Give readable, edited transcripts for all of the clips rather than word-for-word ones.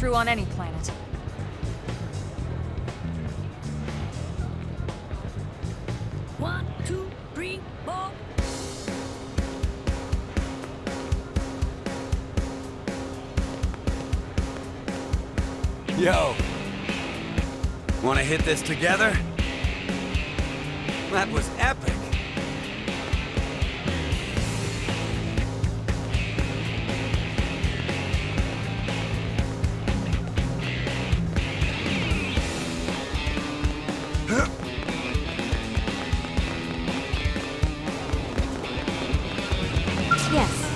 true on any planet. One, two, three, four. Yo! Wanna hit this together? That was epic! Yes.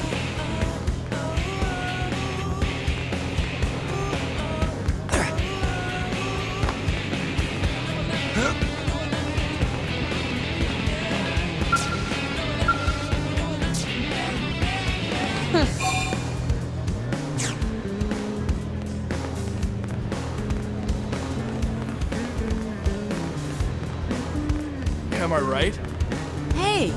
Am I right? Hey!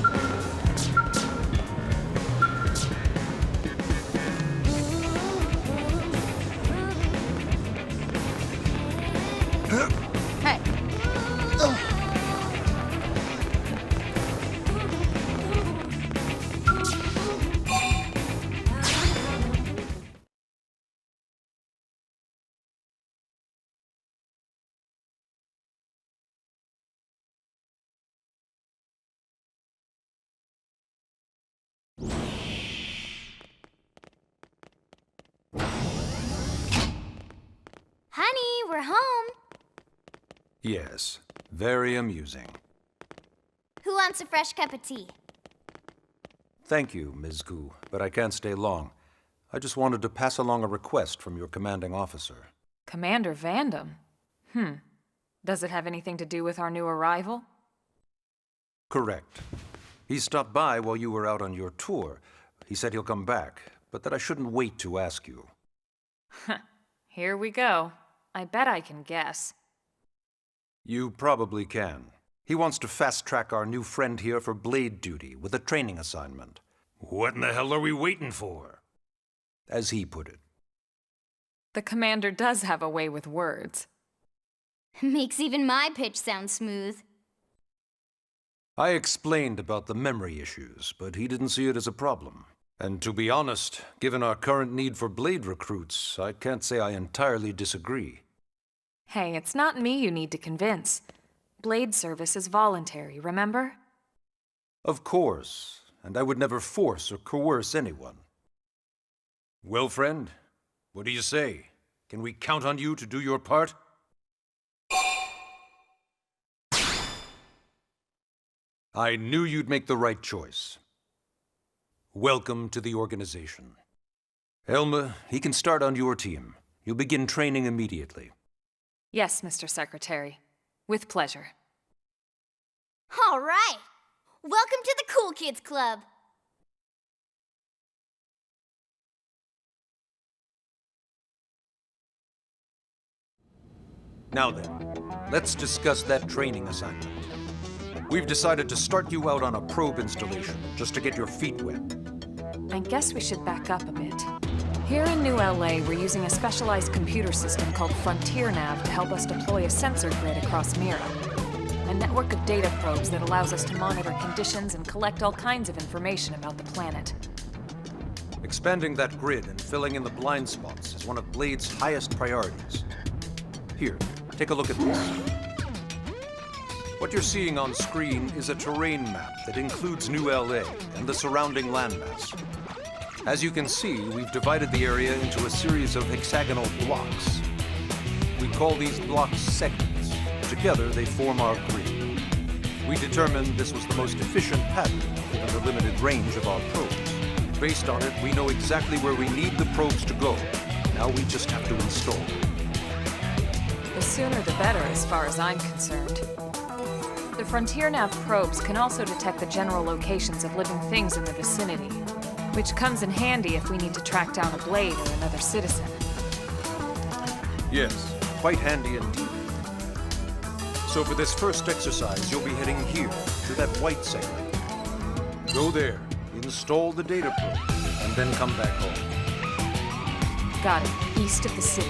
Hey. Honey, we're home. Yes, very amusing. Who wants a fresh cup of tea? Thank you, Ms. Gu, but I can't stay long. I just wanted to pass along a request from your commanding officer. Commander Vandam? Does it have anything to do with our new arrival? Correct. He stopped by while you were out on your tour. He said he'll come back, but that I shouldn't wait to ask you. Here we go. I bet I can guess. You probably can. He wants to fast-track our new friend here for blade duty with a training assignment. What in the hell are we waiting for? As he put it. The commander does have a way with words. Makes even my pitch sound smooth. I explained about the memory issues, but he didn't see it as a problem. And to be honest, given our current need for blade recruits, I can't say I entirely disagree. Hey, it's not me you need to convince. Blade service is voluntary, remember? Of course, and I would never force or coerce anyone. Well, friend, what do you say? Can we count on you to do your part? I knew you'd make the right choice. Welcome to the organization. Elma, he can start on your team. You'll begin training immediately. Yes, Mr. Secretary. With pleasure. All right. Welcome to the Cool Kids Club. Now then, let's discuss that training assignment. We've decided to start you out on a probe installation, just to get your feet wet. I guess we should back up a bit. Here in New LA, we're using a specialized computer system called Frontier Nav to help us deploy a sensor grid across Mira. A network of data probes that allows us to monitor conditions and collect all kinds of information about the planet. Expanding that grid and filling in the blind spots is one of Blade's highest priorities. Here, take a look at this. What you're seeing on screen is a terrain map that includes New LA and the surrounding landmass. As you can see, we've divided the area into a series of hexagonal blocks. We call these blocks segments. Together, they form our grid. We determined this was the most efficient pattern given the limited range of our probes. Based on it, we know exactly where we need the probes to go. Now we just have to install them. The sooner the better, as far as I'm concerned. The Frontier Nav probes can also detect the general locations of living things in the vicinity, which comes in handy if we need to track down a blade or another citizen. Yes, quite handy indeed. So for this first exercise, you'll be heading here, to that white segment. Go there, install the data probe, and then come back home. Got it. East of the city.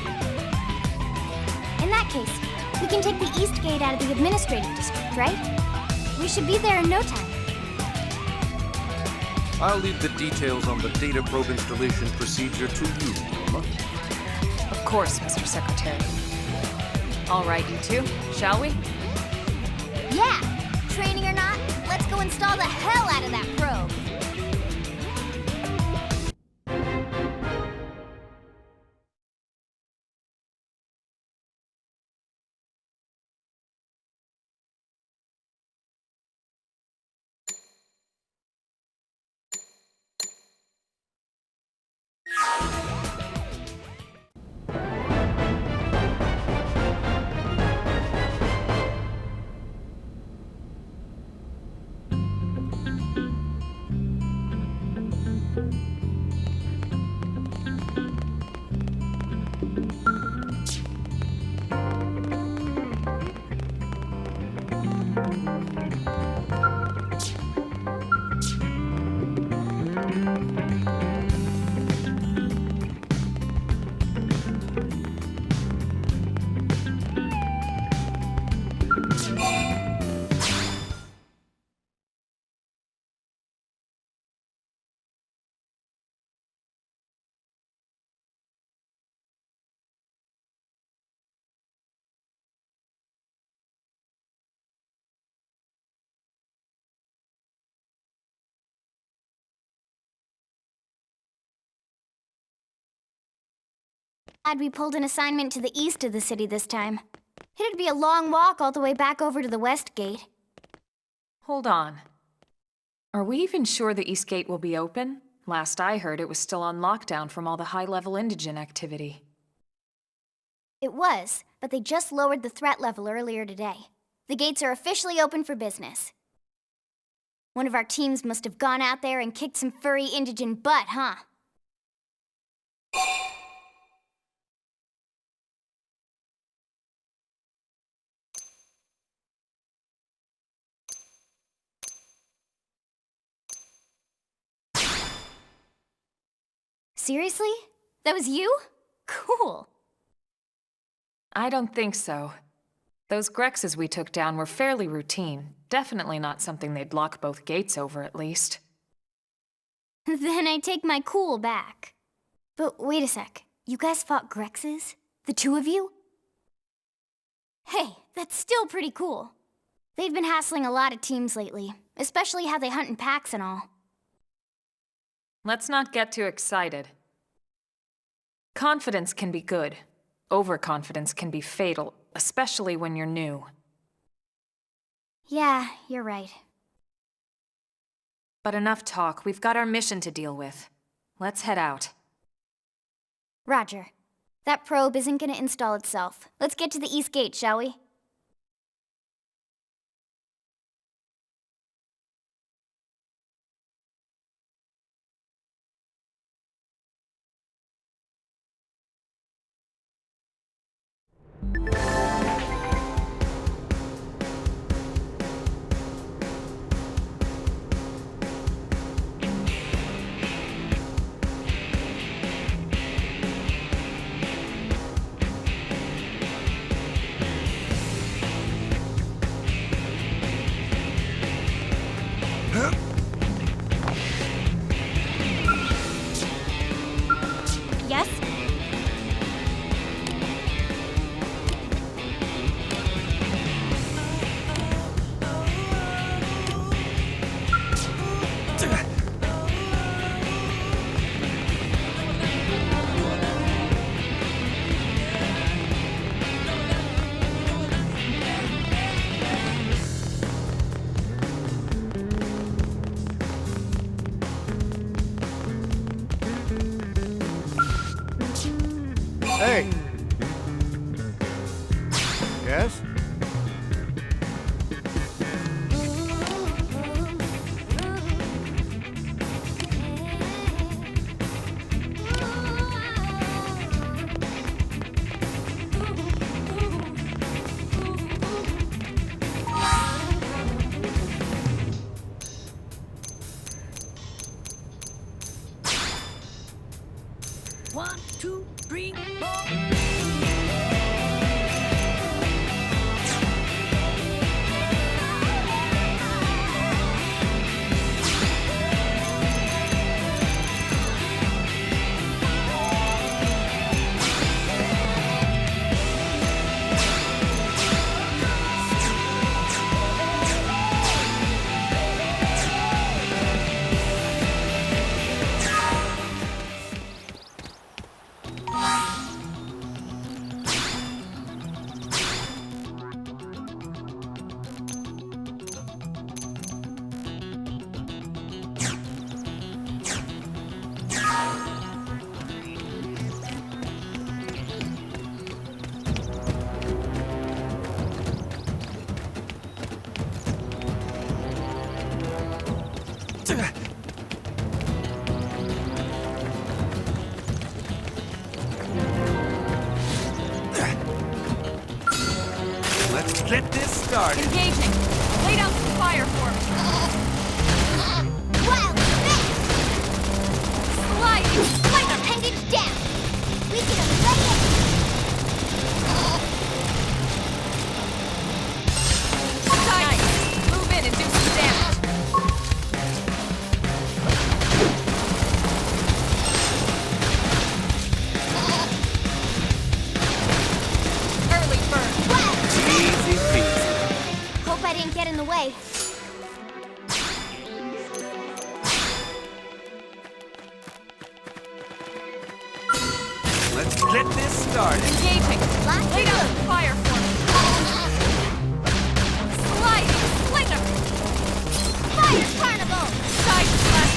case, we can take the East Gate out of the administrative district, right? We should be there in no time. I'll leave the details on the data probe installation procedure to you, Norma. Of course, Mr. Secretary. All right, you two, shall we? Yeah! Training or not, let's go install the hell out of that probe! Glad we pulled an assignment to the east of the city this time. It'd be a long walk all the way back over to the west gate. Hold on. Are we even sure the East Gate will be open? Last I heard, it was still on lockdown from all the high-level indigent activity. It was, but they just lowered the threat level earlier today. The gates are officially open for business. One of our teams must have gone out there and kicked some furry indigent butt, huh? Seriously? That was you? Cool. I don't think so. Those Grexes we took down were fairly routine. Definitely not something they'd lock both gates over, at least. Then I take my cool back. But wait a sec. You guys fought Grexes? The two of you? Hey, that's still pretty cool. They've been hassling a lot of teams lately, especially how they hunt in packs and all. Let's not get too excited. Confidence can be good. Overconfidence can be fatal, especially when you're new. Yeah, you're right. But enough talk. We've got our mission to deal with. Let's head out. Roger. That probe isn't gonna install itself. Let's get to the East Gate, shall we? Yes? Hey! Yes? One, two, three, four. Let's get this started. Engaging. Lay down some fire for me. Wild Smash! Sliding. Light appendage down! We can lay it! Nice. Move in and do some damage. Early burn. Easy peasy. Hope I didn't get in the way. Let's get this started. Engaging. Lots Lay of down good. some fire for me. Sliding. Slinger. Fire Carnival! Side slash.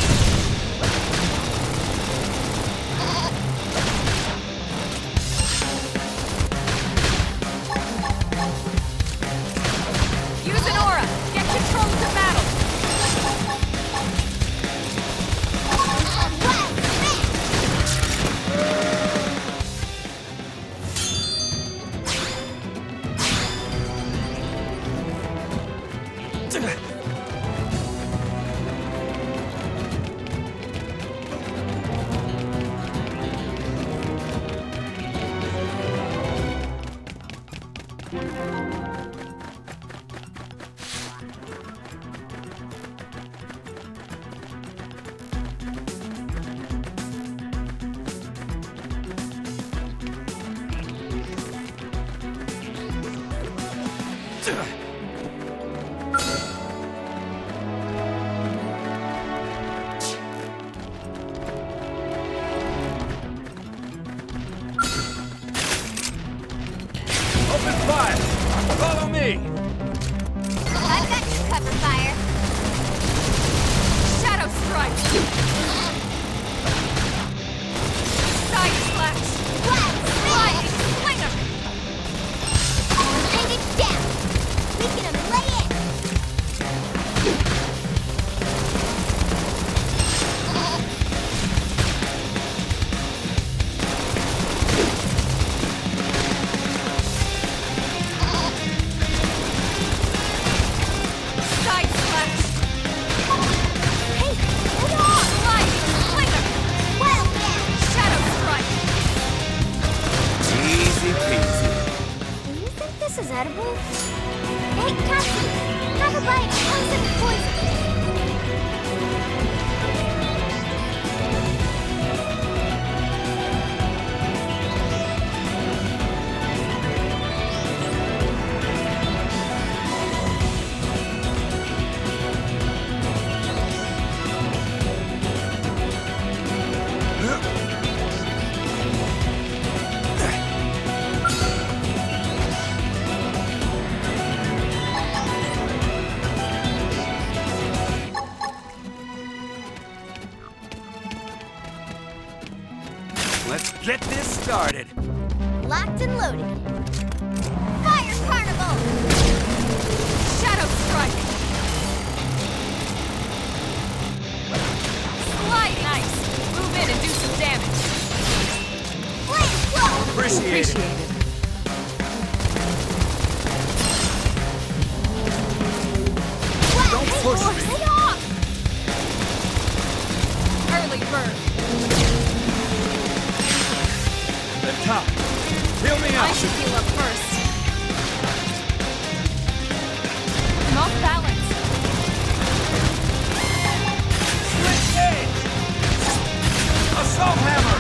Use an aura. Get control to battle. Wild Smash! Open fire. Follow me. I've got you covered, Fire. Shadow strike. Side slash. Wild Sliding. Smash! Slinger. Appendage down! We can lay it! Side slash. Hey, hold on! Sliding. Slinger. Wild Dash! Shadow strike. Easy peasy. Do you think this is edible? Hey, Cassie! Have a bite! Poison is poison! Let's get this started. Locked and loaded. Fire Carnival! Shadow strike. Slide. Nice. Move in and do some damage. Flame Flow! Appreciate it. Wow, Don't hey, push boys, me. lay off! Early burn. The top. Heal me I out. should heal up first. I'm off balance. Switch edge. Assault hammer.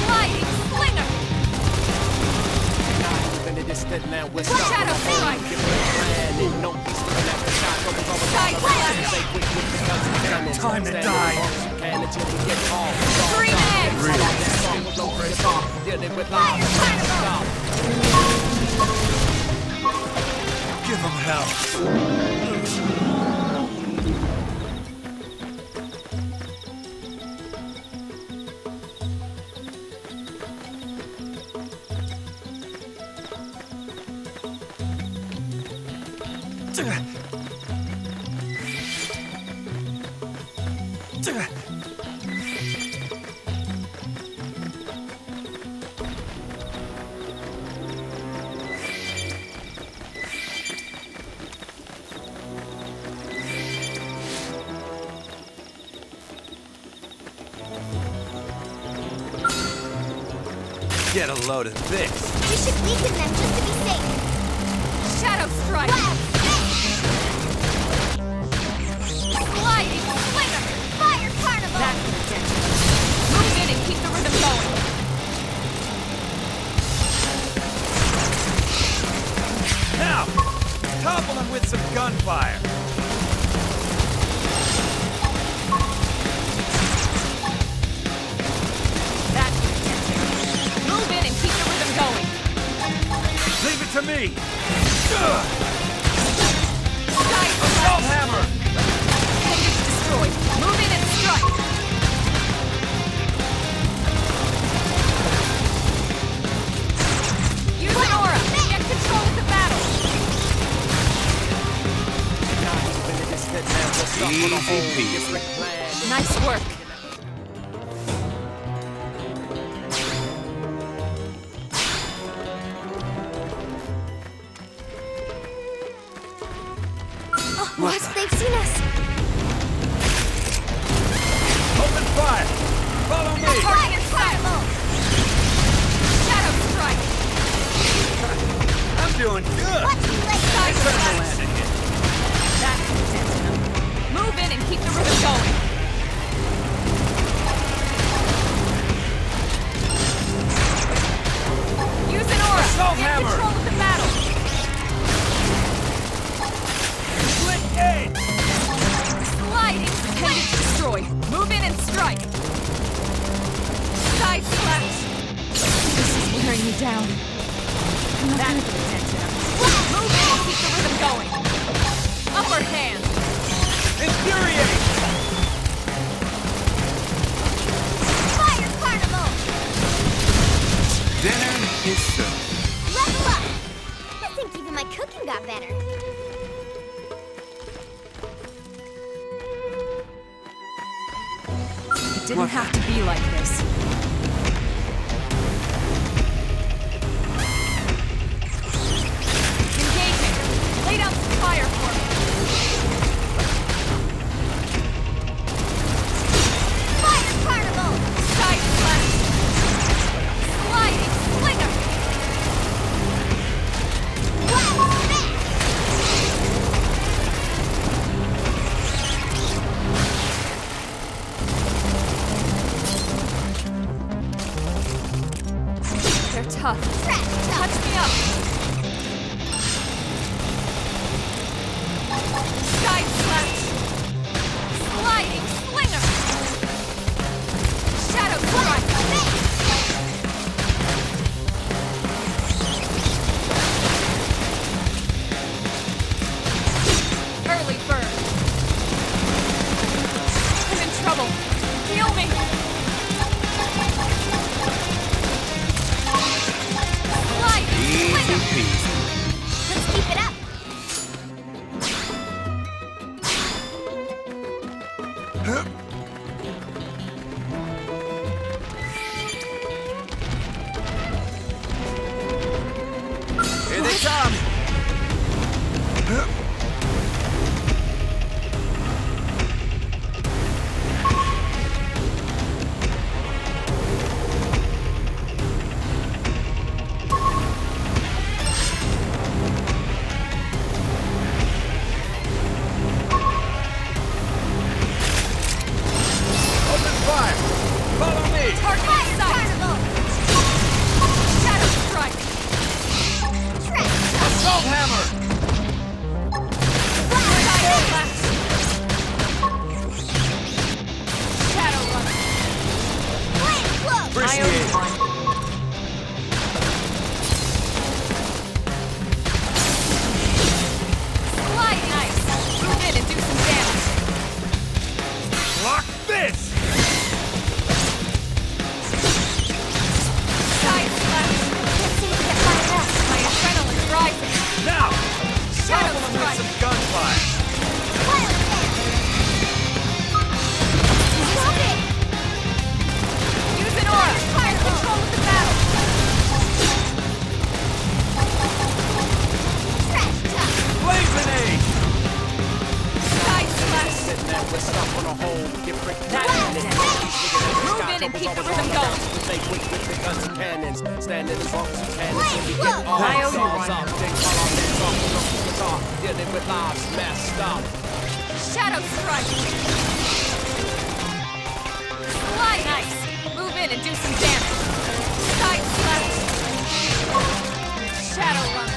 Sliding. Slinger. Shadow strike. Side slash. Time to die. Green edge. Fire Carnival! Give them hell. Get a load of this. We should weaken them just to be safe. Shadow Strike! Sliding Slinger! Fire Carnival! That's the attention. Move in and keep the rhythm going. Now, topple them with some gunfire. That's the attention. Move in and keep the rhythm going. Leave it to me. Side Assault hammer. Appendage destroyed. Move in and strike. Use an aura. Get control of the battle. Easy peasy. Nice work. What? They've seen us. Open fire. Follow me. Fire Carnival! Shadow Strike. I'm doing good. Watch me like Side Better slash. land it here. That's the attention. Move in and keep the rhythm going. Use an aura. Assault Get hammer. control of the battle. Split edge. Sliding. Appendage destroyed. Move in and strike. Side slash. This is wearing me down. That's the attention. Move in and keep the rhythm going. Upper hand. Infuriate. Fire Carnival! Dinner is served. Level up! I think even my cooking got better. It didn't have to be like this. Engaging. Lay down some fire for me. Fire Carnival! Side slash. Sliding Slinger. They're tough. Touch me up. Side slash. Sliding Slinger. Shadow Strike. Early bird. I'm in trouble. Heal me. Sliding Easy Slinger. peasy. Let's keep it up. Here they come. guns and cannons. Standing as long as you can Wait, until we look. get all I owe you jaws one. up. Then call on that song with no guitar. Dealing with lives messed up. Shadow strike! Slide ice! Move in and do some damage. Side slash! Shadow run!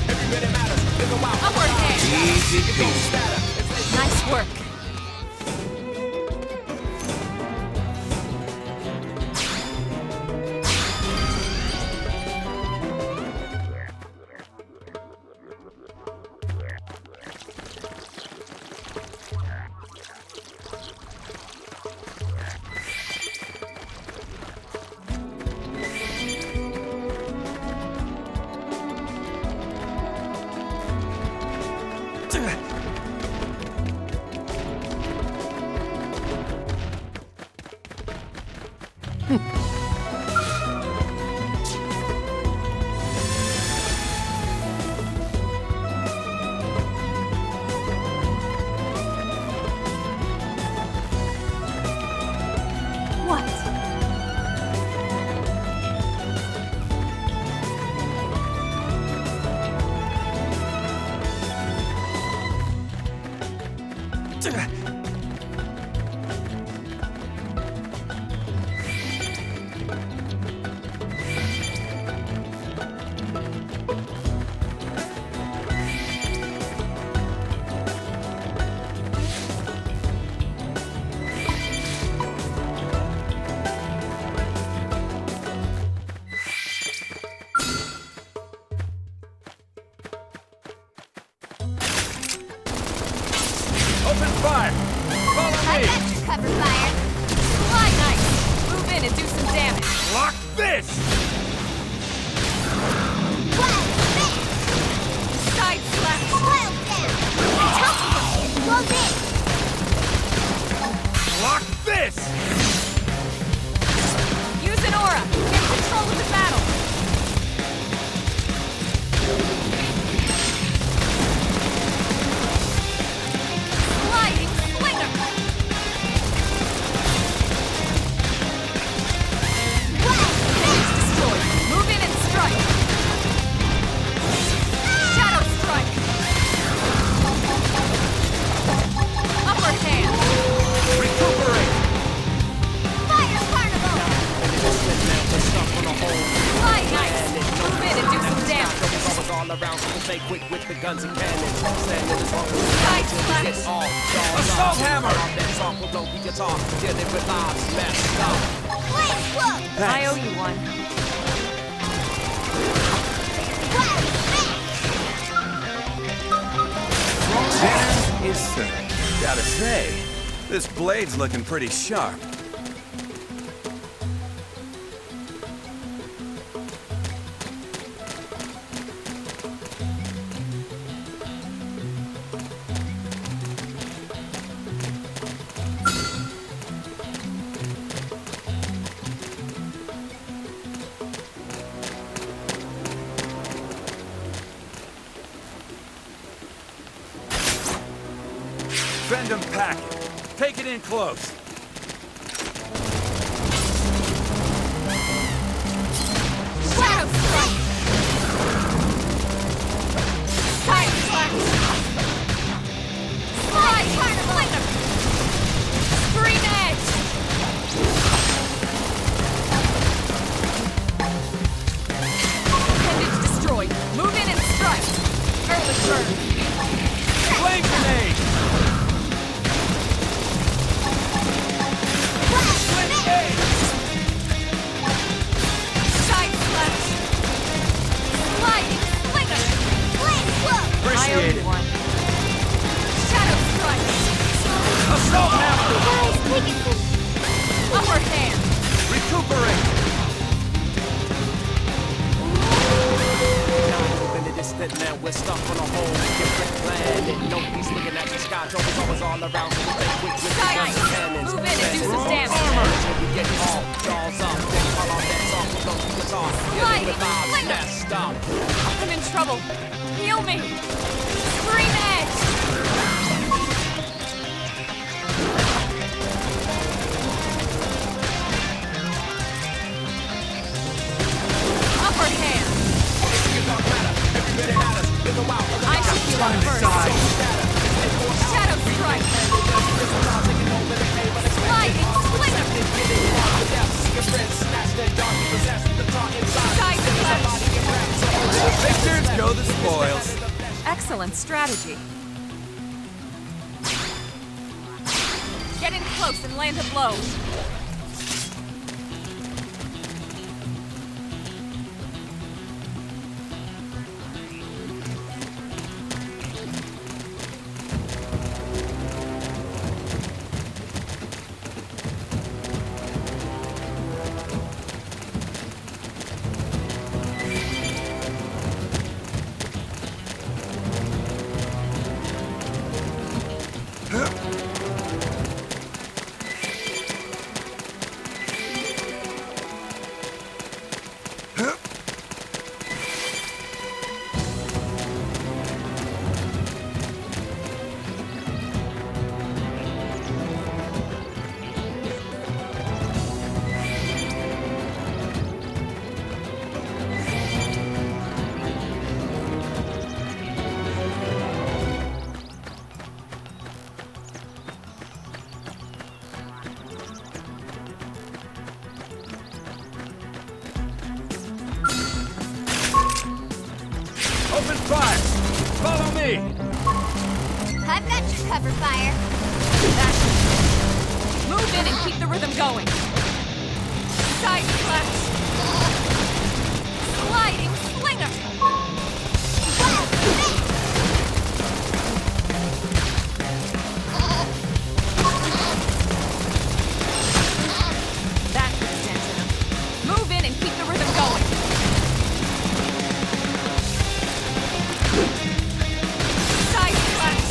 Every minute matters. Think about Upward hand! Easy peasy. Nice work. What? Open fire! Follow I me! got your cover fire. Slide ice! Move in and do some damage. Lock this! Wild fist. Side slash! Wild down. Close in. Lock this! Use an aura! Get control of the battle! Sliding slinger! Wild fist. Destroyed! Move in and strike! Shadow strike! Upper hand! Recuperate! Fire carnival. Slide ice! Move in and do some damage! all around, so stay quick with the guns and cannons. Standing as long as you Side can slash! get all jaws Assault up. hammer! Off that song with no guitar. Dealing with lives messed up. Flame whoop. I owe you one. Wild fist. There is sir. Gotta say, this blade's looking pretty sharp. Fend 'em packet. Take it in close. Shadow strike! Side slash! Slide slinger! Screen edge! Appendage destroyed. Move in and strike! Early bird! Flame grenade! Side slash! Sliding slinger! Flame whoop. I owe Appreciate you it. one. Shadow strike! Assault hammer! Guys, take it from. Upper hand! Recuperate! Now we're stuck on a whole different planet. Nobody's looking at the sky. Troubles always all around. So we stay quick with the Side guns ice. and cannons. Move in and do some Standing damage. until we get all jaws up. Then call on that song with no guitar. Dealing with lives Sliding messed up. I'm in trouble. Heal me! Screen edge! strategy. Get in close and land a blow. Open fire! Follow me! I've got your cover fire. Move in and keep the rhythm going. Side slash. Sliding slinger. That's the sense. Move in and keep the rhythm going. Side slash.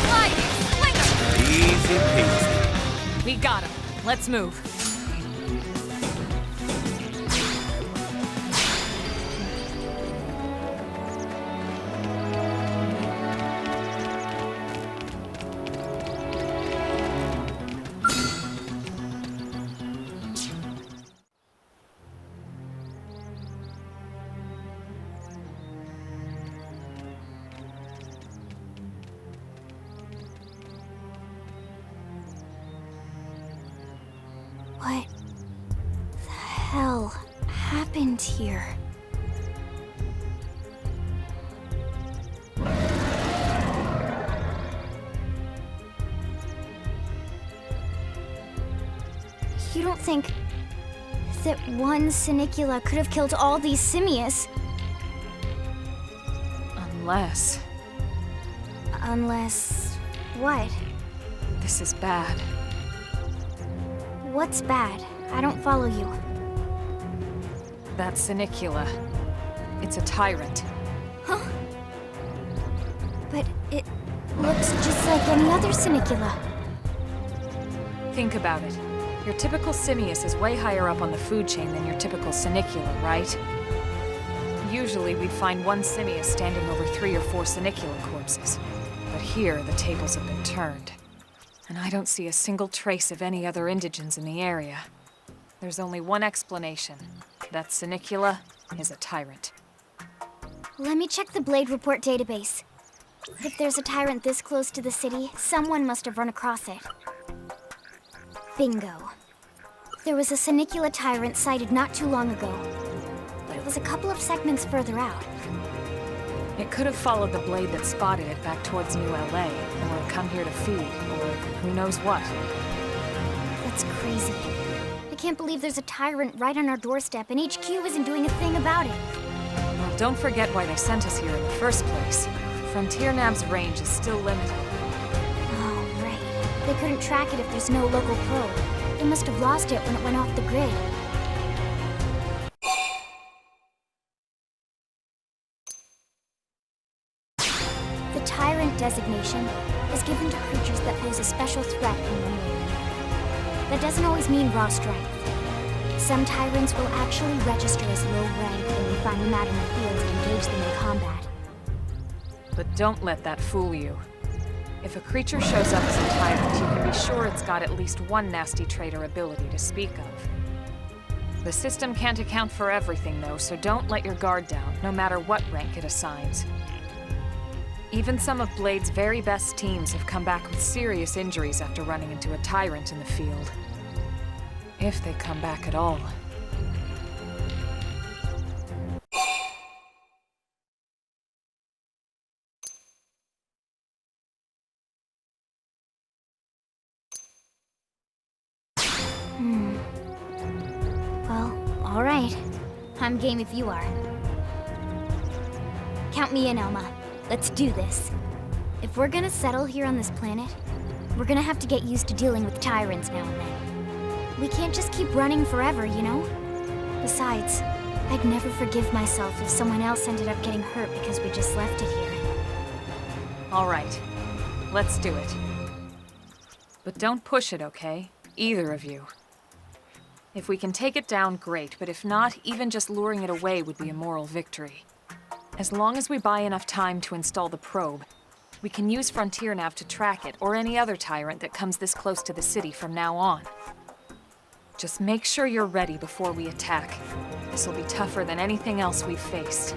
Sliding slinger. Easy peasy. We got him. Let's move. What the hell happened here? You don't think that one Sinicula could have killed all these simius? Unless Unless... what? this is bad. What's bad? I don't follow you. That Sinicula. It's a tyrant. Huh? But it looks just like any other Sinicula. Think about it. Your typical simius is way higher up on the food chain than your typical Sinicula, right? Usually we'd find one simius standing over 3 or 4 Sinicula corpses. But here, the tables have been turned. And I don't see a single trace of any other indigents in the area. There's only one explanation. That Sinicula is a tyrant. Let me check the Blade Report database. If there's a tyrant this close to the city, someone must have run across it. Bingo. There was a Sinicula tyrant sighted not too long ago, but it was a couple of segments further out. It could have followed the blade that spotted it back towards New LA, or come here to feed, or who knows what. That's crazy. I can't believe there's a tyrant right on our doorstep and HQ isn't doing a thing about it. Well, don't forget why they sent us here in the first place. Frontier Nav's range is still limited. Oh, right. They couldn't track it if there's no local probe. They must have lost it when it went off the grid. The Tyrant designation is given to creatures that pose a special threat in one way or another. That doesn't always mean raw strength. Some Tyrants will actually register as low rank when we find them out in the field and engage them in combat. But don't let that fool you. If a creature shows up as a tyrant, you can be sure it's got at least one nasty trait or ability to speak of. The system can't account for everything, though, so don't let your guard down, no matter what rank it assigns. Even some of Blade's very best teams have come back with serious injuries after running into a tyrant in the field. If they come back at all. I'm game if you are. Count me in, Elma. Let's do this. If we're gonna settle here on this planet, we're gonna have to get used to dealing with tyrants now and then. We can't just keep running forever, you know? Besides, I'd never forgive myself if someone else ended up getting hurt because we just left it here. All right, let's do it. But don't push it, okay? Either of you. If we can take it down, great, but if not, even just luring it away would be a moral victory. As long as we buy enough time to install the probe, we can use Frontier Nav to track it, or any other tyrant that comes this close to the city from now on. Just make sure you're ready before we attack. This will be tougher than anything else we've faced.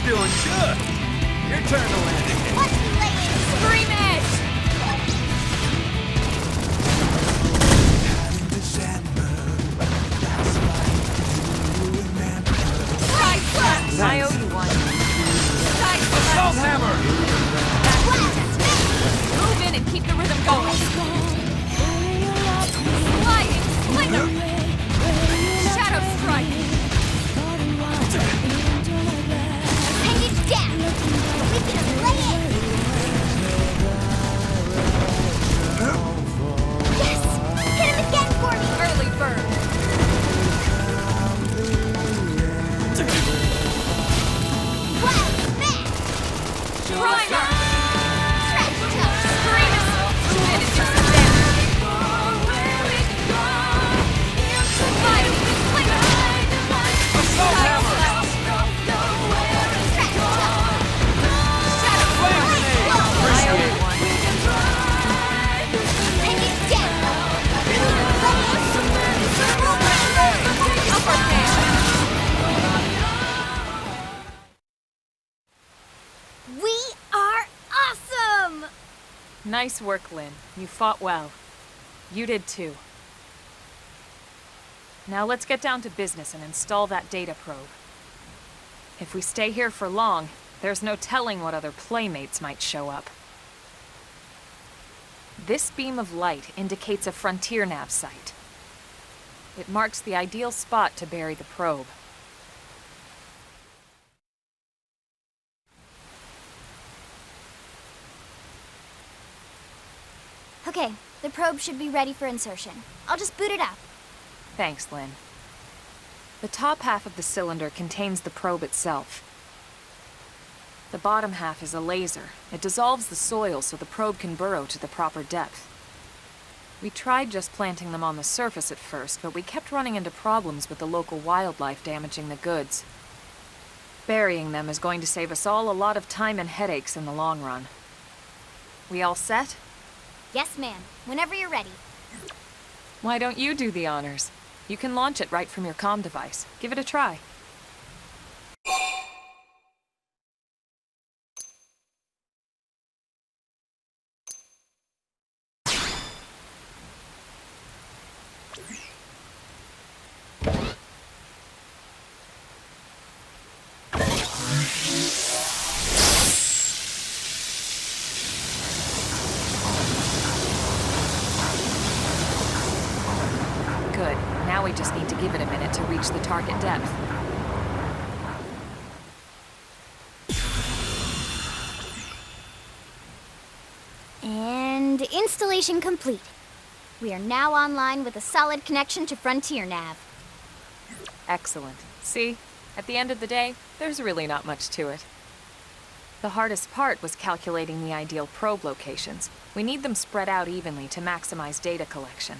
doing good. Your turn to land again. Watch me lay it! Scream it! Right foot! I owe you one. Side Assault foot! hammer! Move in and keep the rhythm going. Sliding slinger! Shadow strike! Bring it down! We can lay it! Yes! Hit him again for me! Early bird! Wild smash! Primer! Trash touch! Scream! 2 minutes to advance! Sliding slinger! Assault hammer! Trash touch! Shadow Flame strike! grenade! I owe Appreciate you it. one. Bring it down! Upper hand! We are awesome! Nice work, Lynn. You fought well. You did too. Now let's get down to business and install that data probe. If we stay here for long, there's no telling what other playmates might show up. This beam of light indicates a frontier nav site. It marks the ideal spot to bury the probe. Okay, the probe should be ready for insertion. I'll just boot it up. Thanks, Lynn. The top half of the cylinder contains the probe itself. The bottom half is a laser. It dissolves the soil so the probe can burrow to the proper depth. We tried just planting them on the surface at first, but we kept running into problems with the local wildlife damaging the goods. Burying them is going to save us all a lot of time and headaches in the long run. We all set? Yes, ma'am. Whenever you're ready. Why don't you do the honors? You can launch it right from your comm device. Give it a try. Good. Now we just need to give it a minute to reach the target depth. And installation complete. We are now online with a solid connection to Frontier Nav. Excellent. See? At the end of the day, there's really not much to it. The hardest part was calculating the ideal probe locations. We need them spread out evenly to maximize data collection.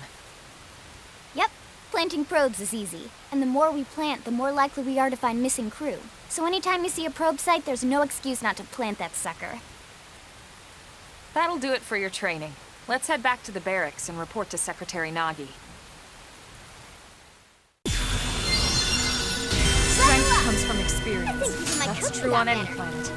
Yep, planting probes is easy. And the more we plant, the more likely we are to find missing crew. So anytime you see a probe site, there's no excuse not to plant that sucker. That'll do it for your training. Let's head back to the barracks and report to Secretary Nagi. Strength comes from experience. I think even my That's coach true got on any better. planet.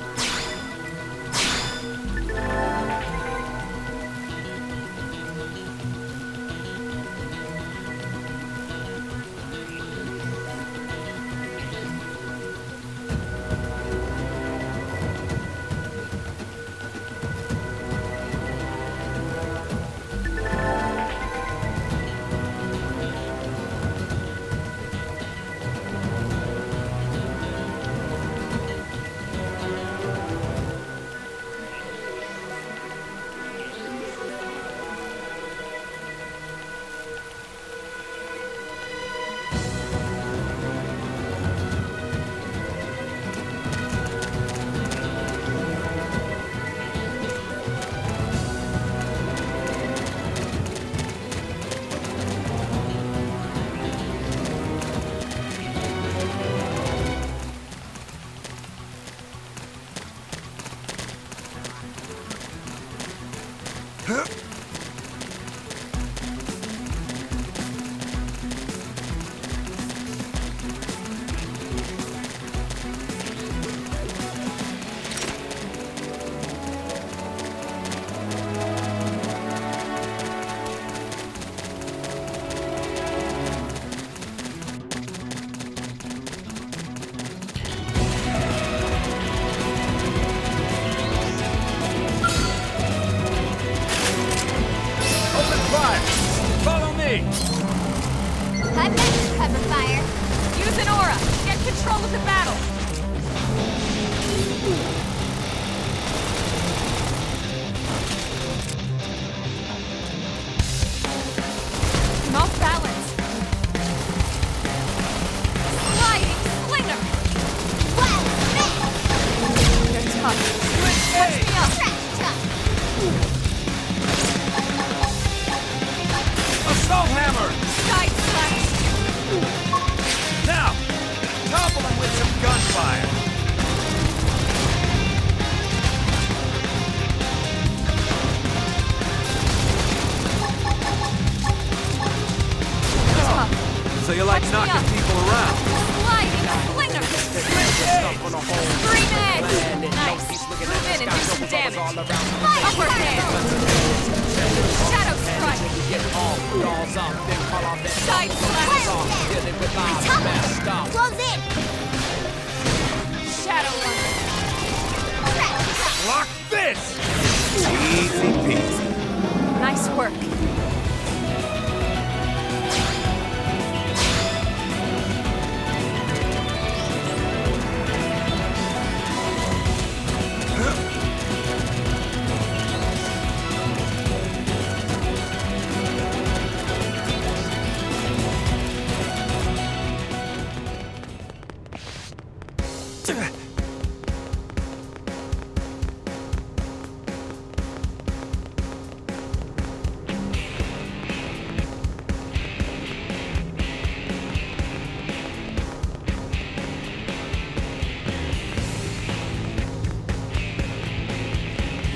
cover fire. Use an aura! Get control of the battle! I'm off balance. Sliding slinger! Wild fist! You're tough. Catch me up! Trash truck! Assault hammer! Side slash! Now, topple him with some gunfire. So you like Catch me knocking up. people around? Sliding slinger! Stuck on a whole Green egg! planet. Nice. He's looking Move at in the and do sky, some doubles damage. all around. Upper hand! Shadow strike! Get all dolls up, then call off that Side slash! dealing with live Top messed up. Close in! Shadow runner! Trash truck! Lock this! Easy peasy. Nice work.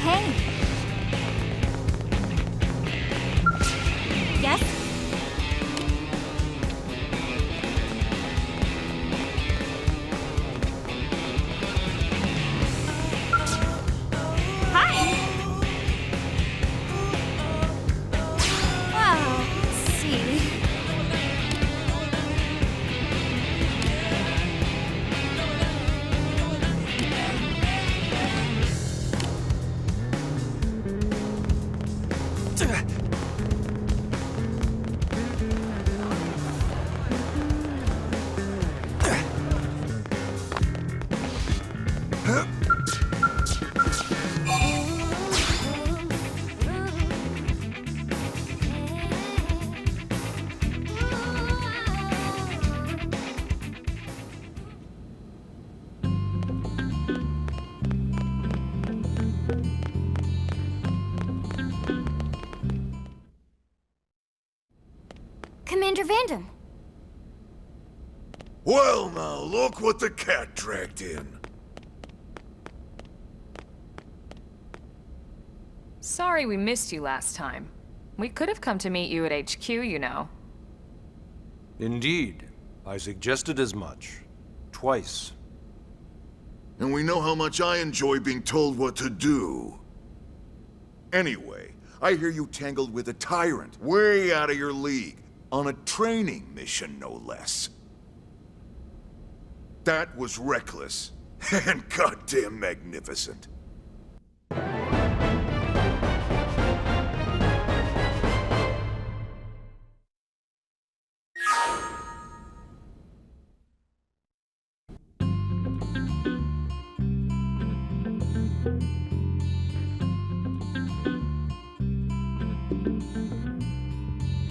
Hey. Yes? Hi. Wow, let's see. Commander Vandam. Well, now, look what the cat dragged in. Sorry we missed you last time. We could have come to meet you at HQ, you know. Indeed. I suggested as much. Twice. And we know how much I enjoy being told what to do. Anyway, I hear you tangled with a tyrant, way out of your league, on a training mission, no less. That was reckless, and goddamn magnificent.